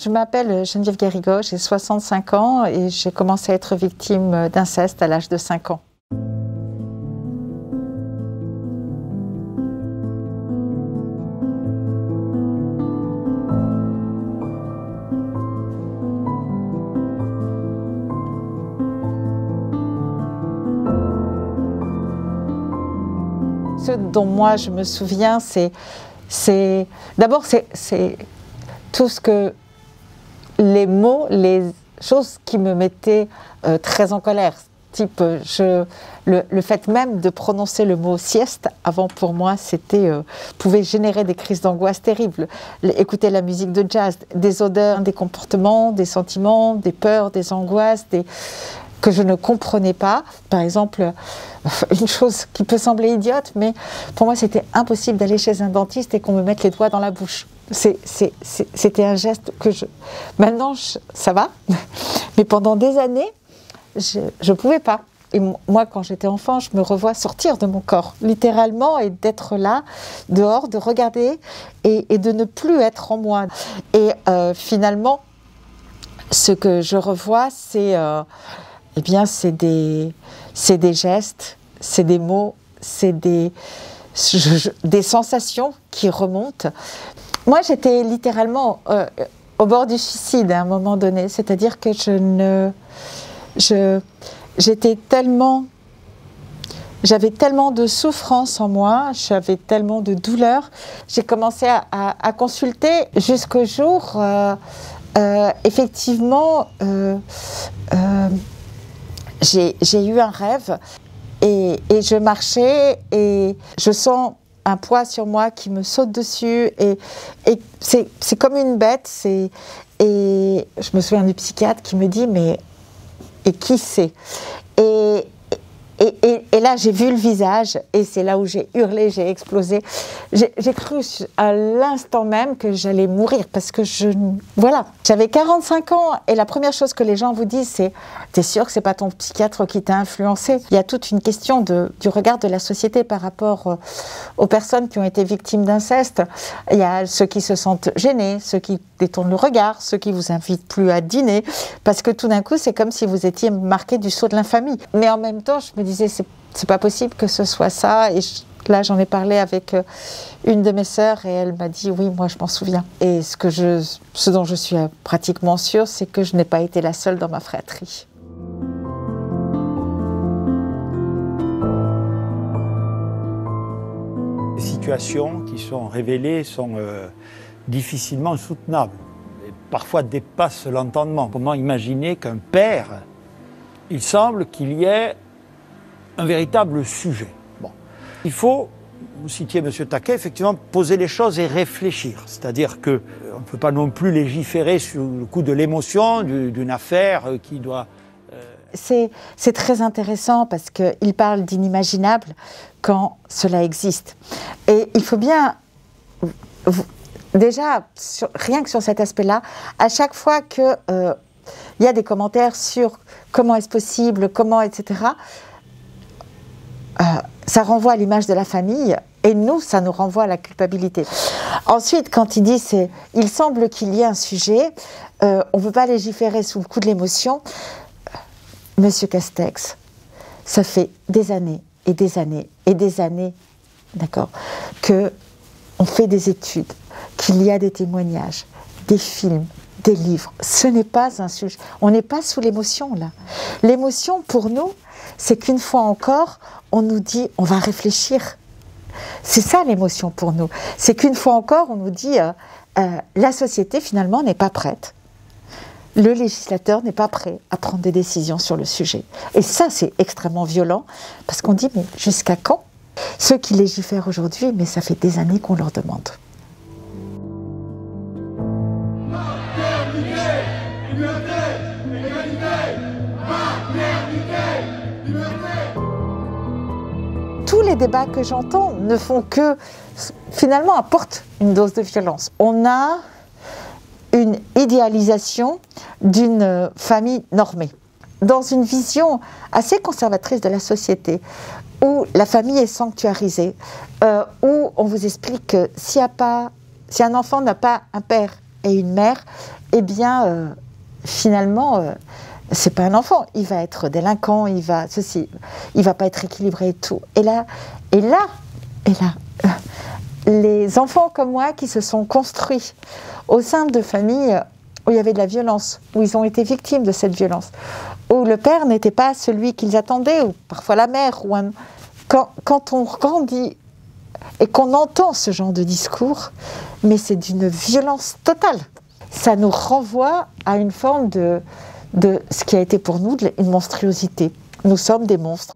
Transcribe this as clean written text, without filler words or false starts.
Je m'appelle Geneviève Guérigot, j'ai 65 ans et j'ai commencé à être victime d'inceste à l'âge de 5 ans. Ce dont moi je me souviens, c'est d'abord c'est tout ce que les mots, les choses qui me mettaient très en colère, type le fait même de prononcer le mot sieste, avant pour moi c'était pouvait générer des crises d'angoisse terribles. Écouter la musique de jazz, des odeurs, des comportements, des sentiments, des peurs, des angoisses, que je ne comprenais pas. Par exemple, une chose qui peut sembler idiote, mais pour moi c'était impossible d'aller chez un dentiste et qu'on me mette les doigts dans la bouche. C'était un geste que maintenant ça va, mais pendant des années, je ne pouvais pas. Et moi, quand j'étais enfant, je me revois sortir de mon corps, littéralement, et d'être là, dehors, de regarder et de ne plus être en moi. Et finalement, ce que je revois, c'est des gestes, c'est des mots, c'est des sensations qui remontent. Moi, j'étais littéralement au bord du suicide à un moment donné, c'est-à-dire que j'avais tellement de souffrance en moi, j'avais tellement de douleur. J'ai commencé à consulter jusqu'au jour, effectivement, j'ai eu un rêve et je marchais et je sens un poids sur moi qui me saute dessus et c'est comme une bête. Et je me souviens du psychiatre qui me dit mais et qui c'est et là j'ai vu le visage et c'est là où j'ai hurlé, j'ai explosé. J'ai cru à l'instant même que j'allais mourir parce que voilà, j'avais 45 ans et la première chose que les gens vous disent c'est « T'es sûr que c'est pas ton psychiatre qui t'a influencé ?» Il y a toute une question du regard de la société par rapport aux personnes qui ont été victimes d'inceste. Il y a ceux qui se sentent gênés, ceux qui détournent le regard, ceux qui vous invitent plus à dîner parce que tout d'un coup c'est comme si vous étiez marqué du sceau de l'infamie. Mais en même temps je me disais c'est pas possible que ce soit ça et là j'en ai parlé avec une de mes sœurs et elle m'a dit oui moi je m'en souviens. Et ce dont je suis pratiquement sûre c'est que je n'ai pas été la seule dans ma fratrie. Les situations qui sont révélées sont difficilement soutenables et parfois dépassent l'entendement. Comment imaginer qu'un père, il semble qu'il y ait un véritable sujet. Bon. Il faut, vous citiez M. Taquet, effectivement poser les choses et réfléchir. C'est-à-dire qu'on ne peut pas non plus légiférer sur le coup de l'émotion d'une affaire qui doit... C'est très intéressant parce qu'il parle d'inimaginables quand cela existe. Et il faut bien... Déjà, rien que sur cet aspect-là, à chaque fois qu'il y a des commentaires sur comment est-ce possible, comment, etc., ça renvoie à l'image de la famille et nous, ça nous renvoie à la culpabilité. Ensuite, quand il dit il semble qu'il y ait un sujet, on ne peut pas légiférer sous le coup de l'émotion. Monsieur Castex, ça fait des années et des années et des années, d'accord, qu'on fait des études, qu'il y a des témoignages, des films, des livres. Ce n'est pas un sujet. On n'est pas sous l'émotion là. L'émotion pour nous, c'est qu'une fois encore, on nous dit on va réfléchir. C'est ça l'émotion pour nous. C'est qu'une fois encore, on nous dit la société finalement n'est pas prête. Le législateur n'est pas prêt à prendre des décisions sur le sujet. Et ça, c'est extrêmement violent parce qu'on dit mais jusqu'à quand? Ceux qui légifèrent aujourd'hui, mais ça fait des années qu'on leur demande. Tous les débats que j'entends ne font que, finalement, apportent une dose de violence. On a une idéalisation d'une famille normée, dans une vision assez conservatrice de la société, où la famille est sanctuarisée, où on vous explique que si un enfant n'a pas un père et une mère, eh bien, finalement, c'est pas un enfant, il va être délinquant, il va pas être équilibré et tout. Et là, les enfants comme moi qui se sont construits au sein de familles où il y avait de la violence, où ils ont été victimes de cette violence, où le père n'était pas celui qu'ils attendaient, ou parfois la mère, quand on grandit et qu'on entend ce genre de discours, mais c'est d'une violence totale. Ça nous renvoie à une forme de ce qui a été pour nous une monstruosité. Nous sommes des monstres.